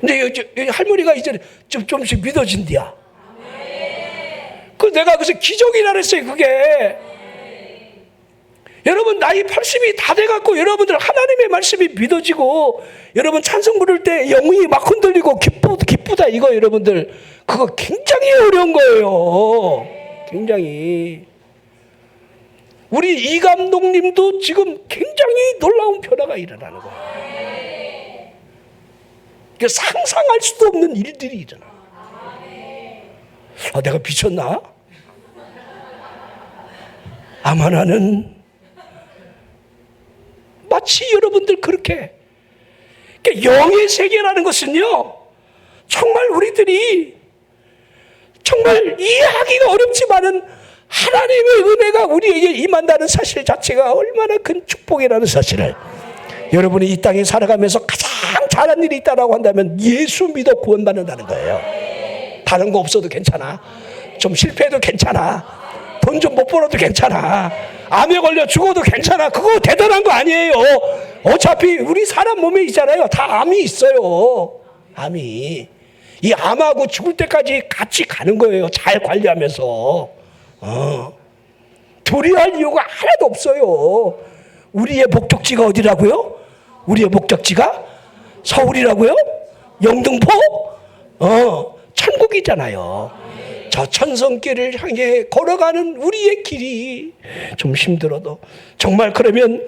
근데 할머니가 이제 좀씩 믿어진디야. 그 내가 그래서 기적이라 그랬어요, 그게. 여러분, 나이 80이 다 돼갖고 여러분들 하나님의 말씀이 믿어지고 여러분 찬송 부를 때 영이 막 흔들리고 기쁘다 이거 여러분들 그거 굉장히 어려운 거예요. 굉장히. 우리 이 감독님도 지금 굉장히 놀라운 변화가 일어나는 거예요. 상상할 수도 없는 일들이 일어나. 내가 미쳤나? 아마 나는 마치 여러분들 그렇게 영의 세계라는 것은요, 정말 우리들이 정말 이해하기가 어렵지만은 하나님의 은혜가 우리에게 임한다는 사실 자체가 얼마나 큰 축복이라는 사실을 여러분이 이 땅에 살아가면서 가장 잘한 일이 있다라고 한다면 예수 믿어 구원받는다는 거예요. 다른 거 없어도 괜찮아. 좀 실패해도 괜찮아. 돈 좀 못 벌어도 괜찮아. 암에 걸려 죽어도 괜찮아. 그거 대단한 거 아니에요. 어차피 우리 사람 몸에 있잖아요. 다 암이 있어요. 암이. 이 암하고 죽을 때까지 같이 가는 거예요. 잘 관리하면서. 두려워할 이유가 하나도 없어요. 우리의 목적지가 어디라고요? 우리의 목적지가 서울이라고요? 영등포? 천국이잖아요. 저 천성길을 향해 걸어가는 우리의 길이 좀 힘들어도 정말 그러면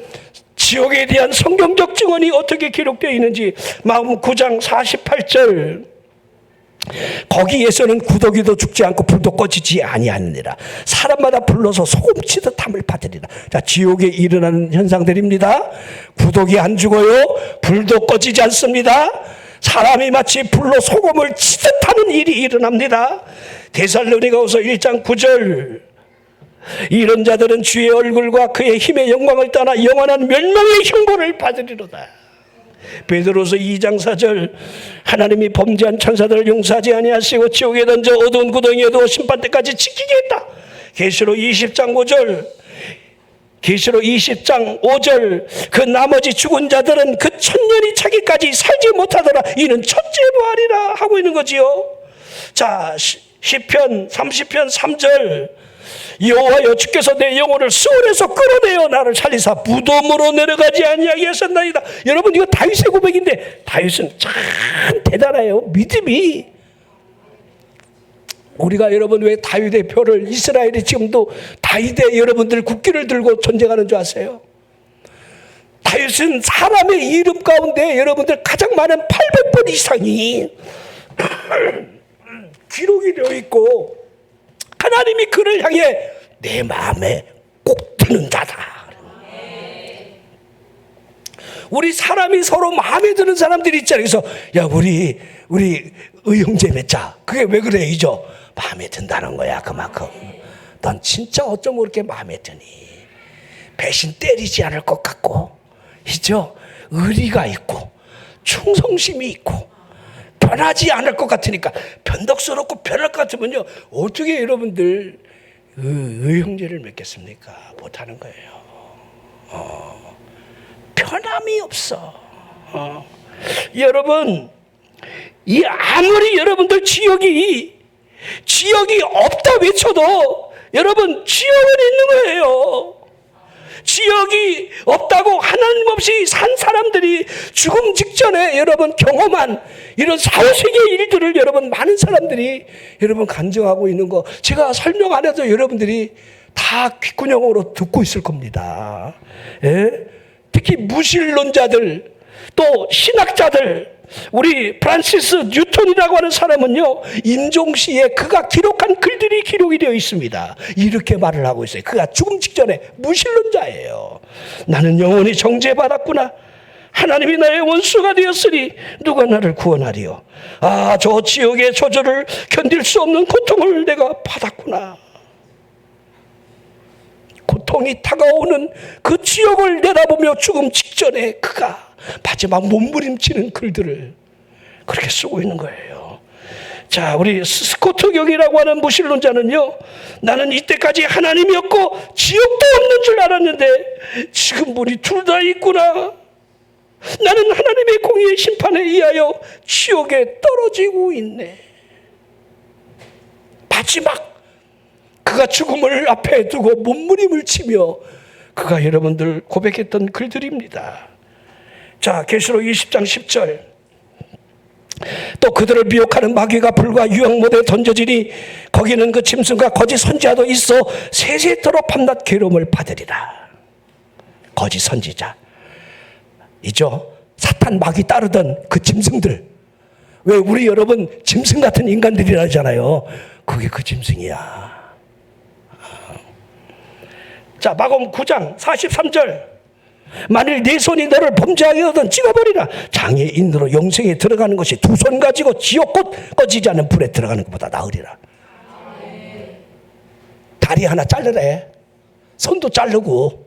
지옥에 대한 성경적 증언이 어떻게 기록되어 있는지 마음 9장 48절 거기에서는 구더기도 죽지 않고 불도 꺼지지 아니하느니라. 사람마다 불러서 소금치듯 함을 받으리라. 자, 지옥에 일어나는 현상들입니다. 구더기 안 죽어요. 불도 꺼지지 않습니다. 사람이 마치 불로 소금을 치듯 하는 일이 일어납니다. 데살로니가후서 1장 9절 이런 자들은 주의 얼굴과 그의 힘의 영광을 떠나 영원한 멸망의 형벌을 받으리로다. 베드로서 2장 4절 하나님이 범죄한 천사들을 용서하지 아니하시고 지옥에 던져 어두운 구덩이에 두어 심판 때까지 지키겠다. 계시록 20장 5절 계시록 20장 5절 그 나머지 죽은 자들은 그 천년이 차기까지 살지 못하더라. 이는 첫째 부활이라 하고 있는 거지요. 자, 시편 30편 3절 여호와여 주께서 내 영혼을 수월에서 끌어내어 나를 살리사 무덤으로 내려가지 아니하게 하셨나이다. 여러분 이거 다윗의 고백인데 다윗은 참 대단해요. 믿음이. 우리가 여러분 왜 다윗의 표를 이스라엘이 지금도 다윗의 여러분들 국기를 들고 전쟁하는 줄 아세요? 다윗은 사람의 이름 가운데 여러분들 가장 많은 800번 이상이 기록이 되어 있고 하나님이 그를 향해 내 마음에 꼭 드는 자다. 우리 사람이 서로 마음에 드는 사람들이 있잖아요. 그래서 야 우리 의형제 맺자. 그게 왜 그래 이죠? 마음에 든다는 거야 그만큼. 넌 진짜 어쩜 그렇게 마음에 드니? 배신 때리지 않을 것 같고, 이죠? 의리가 있고 충성심이 있고 변하지 않을 것 같으니까 변덕스럽고 변할 것 같으면요 어떻게 여러분들 의형제를 맺겠습니까? 못하는 거예요. 변함이 없어. 여러분 이 아무리 여러분들 지역이 없다 외쳐도 여러분 지역은 있는 거예요. 지역이 없다고 하나님 없이 산 사람들이 죽음 직전에 여러분 경험한 이런 사후세계 일들을 여러분 많은 사람들이 여러분 간증하고 있는 거 제가 설명 안 해도 여러분들이 다 귓구녕으로 듣고 있을 겁니다. 예? 특히 무신론자들 또 신학자들 우리 프란시스 뉴턴이라고 하는 사람은요 임종시에 그가 기록한 글들이 기록이 되어 있습니다. 이렇게 말을 하고 있어요. 그가 죽음 직전에 무신론자예요. 나는 영원히 정죄받았구나. 하나님이 나의 원수가 되었으니 누가 나를 구원하리요. 저 지옥의 저주를 견딜 수 없는 고통을 내가 받았구나. 고통이 다가오는 그 지옥을 내다보며 죽음 직전에 그가 마지막 몸부림치는 글들을 그렇게 쓰고 있는 거예요. 자, 우리 스코트 경이라고 하는 무신론자는요, 나는 이때까지 하나님이 없고 지옥도 없는 줄 알았는데 지금 보니 둘 다 있구나. 나는 하나님의 공의의 심판에 의하여 지옥에 떨어지고 있네. 마지막 그가 죽음을 앞에 두고 몸부림을 치며 그가 여러분들 고백했던 글들입니다. 자, 계시록 20장 10절. 또 그들을 미혹하는 마귀가 불과 유황못에 던져지니 거기는 그 짐승과 거짓 선지자도 있어 세세토록 밤낮 괴로움을 받으리라. 거짓 선지자 이죠. 사탄 마귀 따르던 그 짐승들. 왜 우리 여러분 짐승 같은 인간들이라잖아요. 그게 그 짐승이야. 자, 마검 9장 43절. 만일 네 손이 너를 범죄하게 하든 찍어버리라. 장애인으로 영생에 들어가는 것이 두 손 가지고 지옥꽃 꺼지지 않는 불에 들어가는 것보다 나으리라. 다리 하나 자르래. 손도 자르고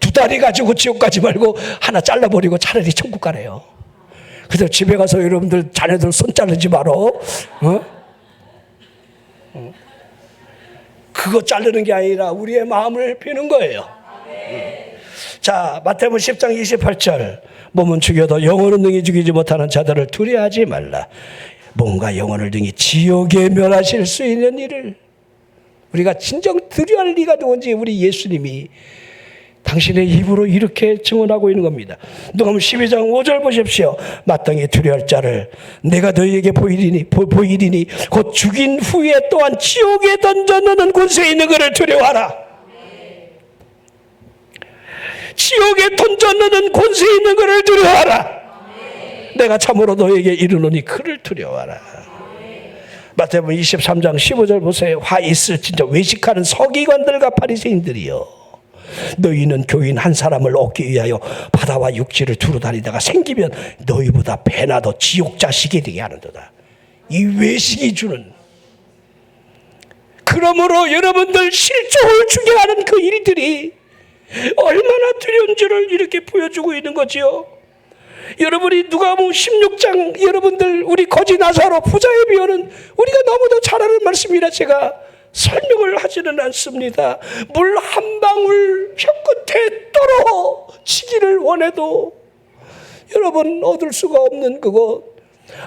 두 다리 가지고 지옥 가지 말고 하나 잘라버리고 차라리 천국 가래요. 그래서 집에 가서 여러분들 자녀들 손 자르지 말어. 그거 자르는 게 아니라 우리의 마음을 비는 거예요. 자, 마태복음 10장 28절. 몸은 죽여도 영혼은 능히 죽이지 못하는 자들을 두려워하지 말라. 몸과 영혼을 능히 지옥에 멸하실 수 있는 일을. 우리가 진정 두려워할 리가 누군지 우리 예수님이 당신의 입으로 이렇게 증언하고 있는 겁니다. 누가복음 12장 5절 보십시오. 마땅히 두려워할 자를 내가 너희에게 보이리니 곧 죽인 후에 또한 지옥에 던져넣는 곳에 있는 것을 두려워하라. 지옥에 던져넣는 권세 있는 것을 두려워하라. 내가 참으로 너에게 이르노니 그를 두려워하라. 마태복음 23장 15절 보세요. 화 있을 진짜 외식하는 서기관들과 바리새인들이여, 너희는 교인 한 사람을 얻기 위하여 바다와 육지를 두루 다니다가 생기면 너희보다 배나 더 지옥 자식이 되게 하는도다. 이 외식이 주는. 그러므로 여러분들 실족을 주게 하는 그 일들이 얼마나 두려운 줄을 이렇게 보여주고 있는 거지요. 여러분이 누가복음 16장 여러분들 우리 거지 나사로 부자의 비유는 우리가 너무도 잘 아는 말씀이라 제가 설명을 하지는 않습니다. 물 한 방울 혀끝에 떨어지기를 원해도 여러분 얻을 수가 없는 그것.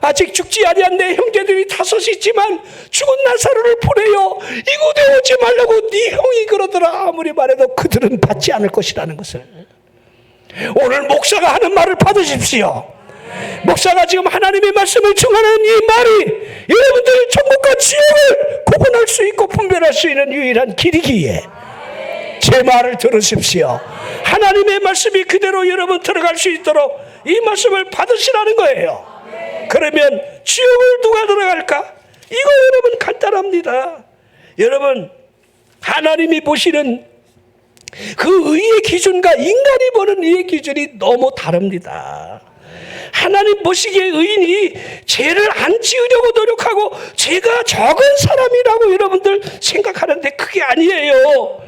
아직 죽지 아니한 내 형제들이 다섯이 있지만 죽은 나사로를 보내요. 이곳에 오지 말라고 네 형이 그러더라. 아무리 말해도 그들은 받지 않을 것이라는 것을 오늘 목사가 하는 말을 받으십시오. 목사가 지금 하나님의 말씀을 증언하는 이 말이 여러분들 천국과 지옥을 구분할 수 있고 분별할 수 있는 유일한 길이기에 제 말을 들으십시오. 하나님의 말씀이 그대로 여러분 들어갈 수 있도록 이 말씀을 받으시라는 거예요. 그러면 지옥을 누가 들어갈까? 이거 여러분 간단합니다. 여러분 하나님이 보시는 그 의의 기준과 인간이 보는 의의 기준이 너무 다릅니다. 하나님 보시기에 의인이 죄를 안 지으려고 노력하고 죄가 적은 사람이라고 여러분들 생각하는데 그게 아니에요.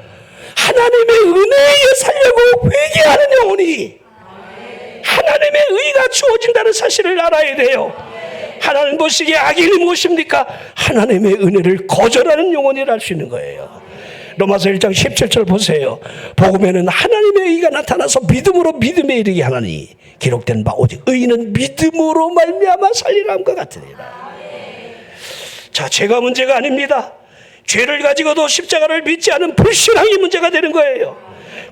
하나님의 은혜에 살려고 회개하는 영혼이 하나님의 의가 주어진다는 사실을 알아야 돼요. 하나님 보시기에 악인이 무엇입니까? 하나님의 은혜를 거절하는 영혼이라 할 수 있는 거예요. 로마서 1장 17절 보세요. 복음에는 하나님의 의가 나타나서 믿음으로 믿음에 이르게 하나니 기록된 바 오직 의인은 믿음으로 말미암아 살리라 함과 같으리라. 자, 죄가 문제가 아닙니다. 죄를 가지고도 십자가를 믿지 않은 불신앙이 문제가 되는 거예요.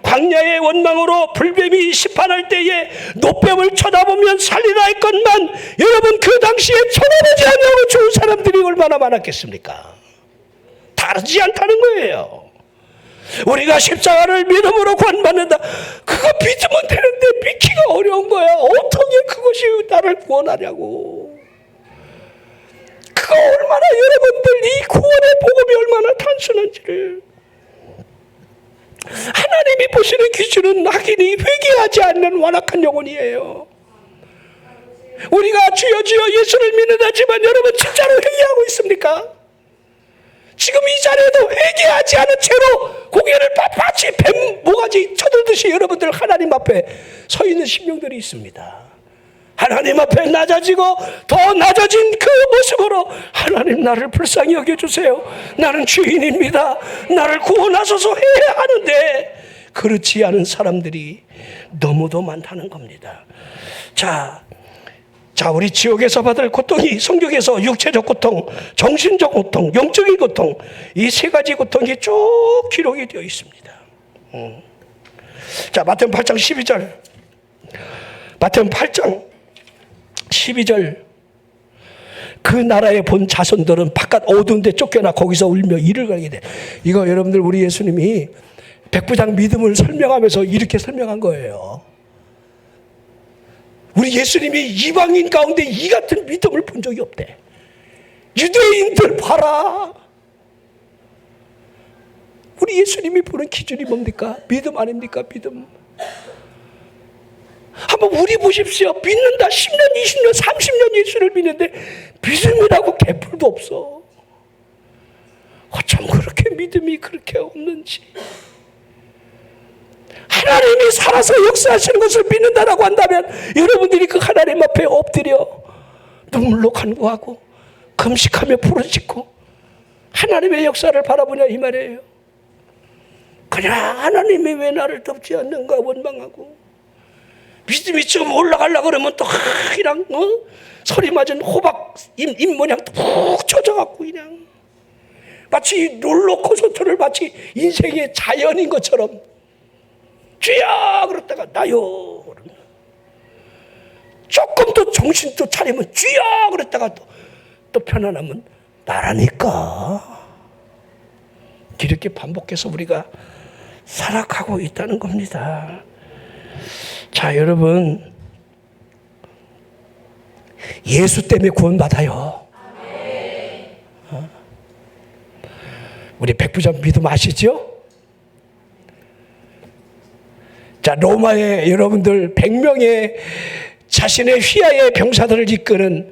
광야의 원망으로 불뱀이 심판할 때에 노뱀을 쳐다보면 살리라 했건만 여러분 그 당시에 쳐다보지 않냐고 죽은 사람들이 얼마나 많았겠습니까? 다르지 않다는 거예요. 우리가 십자가를 믿음으로 구원받는다. 그거 믿으면 되는데 믿기가 어려운 거야. 어떻게 그것이 나를 구원하냐고. 그거 얼마나 여러분들 이 구원의 복음이 얼마나 단순한지를. 하나님이 보시는 기준은 악인이 회개하지 않는 완악한 영혼이에요. 우리가 주여 주여 예수를 믿는다지만 여러분 진짜로 회개하고 있습니까? 지금 이 자리에도 회개하지 않은 채로 고개를 빳빳이 뱀 모가지 쳐들듯이 여러분들 하나님 앞에 서 있는 심령들이 있습니다. 하나님 앞에 낮아지고 더 낮아진 그 모습으로 하나님 나를 불쌍히 여겨주세요. 나는 죄인입니다. 나를 구원하소서 해야 하는데 그렇지 않은 사람들이 너무도 많다는 겁니다. 자, 우리 지옥에서 받을 고통이 성경에서 육체적 고통, 정신적 고통, 영적인 고통 이 세 가지 고통이 쭉 기록이 되어 있습니다. 자, 마태복음 8장 12절. 마태복음 8장 12절. 그 나라에 본 자손들은 바깥 어두운 데 쫓겨나 거기서 울며 이를 갈게 돼. 이거 여러분들 우리 예수님이 백부장 믿음을 설명하면서 이렇게 설명한 거예요. 우리 예수님이 이방인 가운데 이 같은 믿음을 본 적이 없대. 유대인들 봐라. 우리 예수님이 보는 기준이 뭡니까? 믿음 아닙니까? 믿음. 한번 우리 보십시오. 믿는다. 10년, 20년, 30년 예수를 믿는데 믿음이라고 개뿔도 없어. 어쩜 그렇게 믿음이 그렇게 없는지. 하나님이 살아서 역사하시는 것을 믿는다라고 한다면 여러분들이 그 하나님 앞에 엎드려 눈물로 간구하고 금식하며 부르짖고 하나님의 역사를 바라보냐 이 말이에요. 그냥 하나님이 왜 나를 돕지 않는가 원망하고 믿음이 좀 올라가려고 그러면 또 그냥 소리 맞은 호박 잎 모양 푹 젖어갖고 그냥 마치 롤러코스터를 마치 인생의 자연인 것처럼 주야 그랬다가 나요 조금 더 정신도 차리면 주야 그랬다가 또 편안하면 나라니까. 이렇게 반복해서 우리가 살아가고 있다는 겁니다. 자, 여러분 예수 때문에 구원받아요. 우리 백부장 믿음 아시죠? 자, 로마의 여러분들 100명의 자신의 휘하의 병사들을 이끄는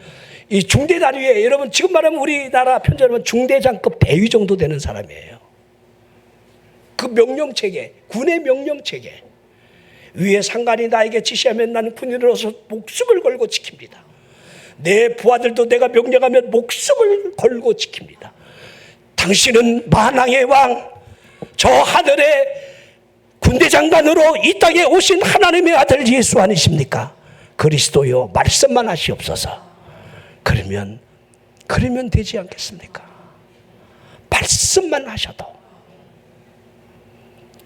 이 중대단위에 여러분 지금 말하면 우리나라 편지하면 중대장급 대위 정도 되는 사람이에요. 그 명령체계, 군의 명령체계. 위에 상관이 나에게 지시하면 나는 군인으로서 목숨을 걸고 지킵니다. 내 부하들도 내가 명령하면 목숨을 걸고 지킵니다. 당신은 만왕의 왕, 저 하늘의 군대 장관으로 이 땅에 오신 하나님의 아들 예수 아니십니까? 그리스도요, 말씀만 하시옵소서. 그러면 되지 않겠습니까? 말씀만 하셔도.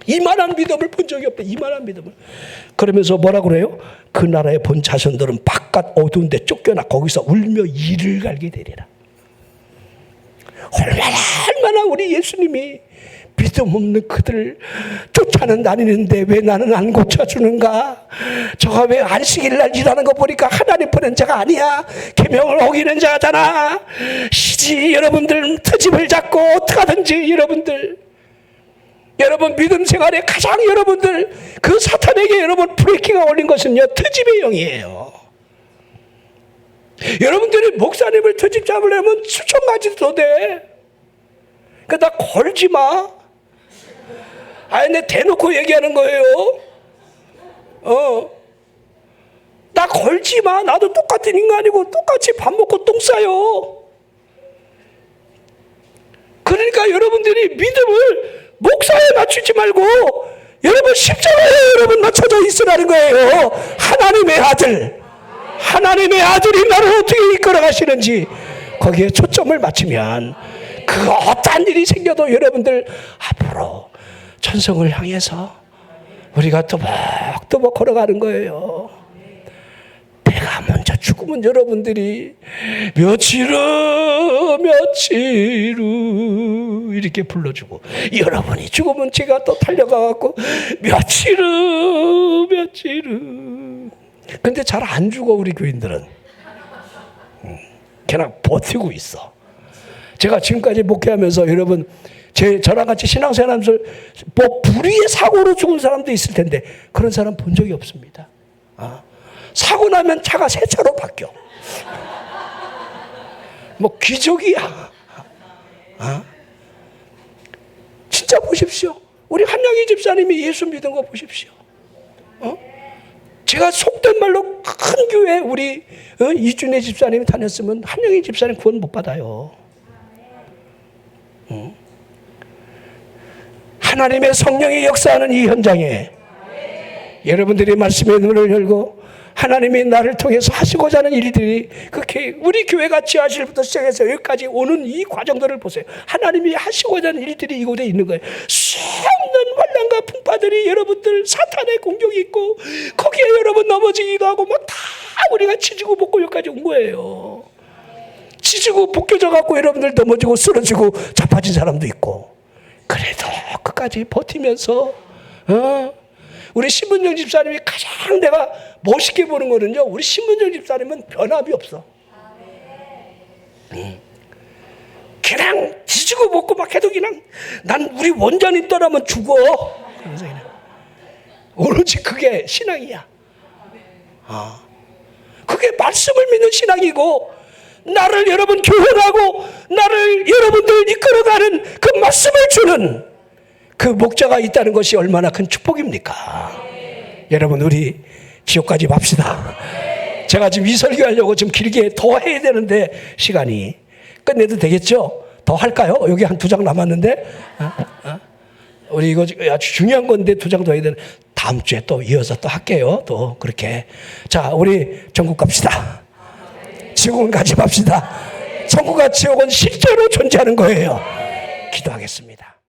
이만한 믿음을 본 적이 없다. 이만한 믿음을. 그러면서 뭐라 그래요? 그 나라에 본 자손들은 바깥 어두운 데 쫓겨나 거기서 울며 이를 갈게 되리라. 얼마나 우리 예수님이 믿음 없는 그들을 쫓아는 다니는데 왜 나는 안 고쳐주는가? 저가 왜 안식일 날 일하는 거 보니까 하나님 보낸 자가 아니야. 계명을 어기는 자잖아. 시지 여러분들 트집을 잡고 어떡하든지 여러분 믿음 생활에 가장 여러분들 그 사탄에게 여러분 브레이크가 걸린 것은요 트집의 영이에요. 여러분들이 목사님을 트집 잡으려면 수천 가지 더 돼. 그러니까 나 걸지 마. 아니 내 대놓고 얘기하는 거예요. 나 걸지 마. 나도 똑같은 인간이고 똑같이 밥 먹고 똥 싸요. 그러니까 여러분들이 믿음을 목사에 맞추지 말고 여러분 십자가에 여러분 맞춰져 있으라는 거예요. 하나님의 아들이 나를 어떻게 이끌어 가시는지 거기에 초점을 맞추면 그 어떠한 일이 생겨도 여러분들 앞으로 천성을 향해서 우리가 또박또박 걸어가는 거예요. 내가 먼저 죽으면 여러분들이 며칠 후 이렇게 불러주고 여러분이 죽으면 제가 또 달려가갖고 며칠 후 근데 잘 안 죽어 우리 교인들은. 그냥 버티고 있어. 제가 지금까지 목회하면서 여러분 저랑 같이 신앙생활하면서 뭐 불의의 사고로 죽은 사람도 있을 텐데 그런 사람 본 적이 없습니다. 사고 나면 차가 새 차로 바뀌어. 뭐 기적이야. 진짜 보십시오. 우리 한양희 집사님이 예수 믿은 거 보십시오. 제가 속된 말로 큰 교회 우리 이준혜 집사님이 다녔으면 한영희 집사님 구원 못 받아요. 하나님의 성령이 역사하는 이 현장에 여러분들이 말씀의 눈을 열고 하나님이 나를 통해서 하시고자 하는 일들이 그렇게 우리 교회가 지하실부터 시작해서 여기까지 오는 이 과정들을 보세요. 하나님이 하시고자 하는 일들이 이곳에 있는 거예요. 수없는 환난과 풍파들이 여러분들 사탄의 공격이 있고 거기에 여러분 넘어지기도 하고 막 다 우리가 지지고 볶고 여기까지 온 거예요. 지지고 볶여져 갖고 여러분들 넘어지고 쓰러지고 자빠진 사람도 있고 그래도 끝까지 버티면서 우리 신문정 집사님이 가장 내가 멋있게 보는 거는요, 우리 신문정 집사님은 변함이 없어. 그냥 지지고 볶고 막 해도 그냥 난 우리 원장님 따라면 죽어. 그러면서 그냥 오로지 그게 신앙이야. 그게 말씀을 믿는 신앙이고 나를 여러분 교훈하고 나를 여러분들 이끌어가는 그 말씀을 주는 그 목자가 있다는 것이 얼마나 큰 축복입니까? 여러분 우리 지옥까지 맙시다. 제가 지금 이 설교하려고 좀 길게 더 해야 되는데 시간이 끝내도 되겠죠? 더 할까요? 여기 한 2장 남았는데 우리 이거 아주 중요한 건데 2장 더 해야 되는 다음 주에 또 이어서 또 할게요. 또 그렇게 자 우리 천국 갑시다. 지옥은 가지 맙시다. 천국과 지옥은 실제로 존재하는 거예요. 기도하겠습니다.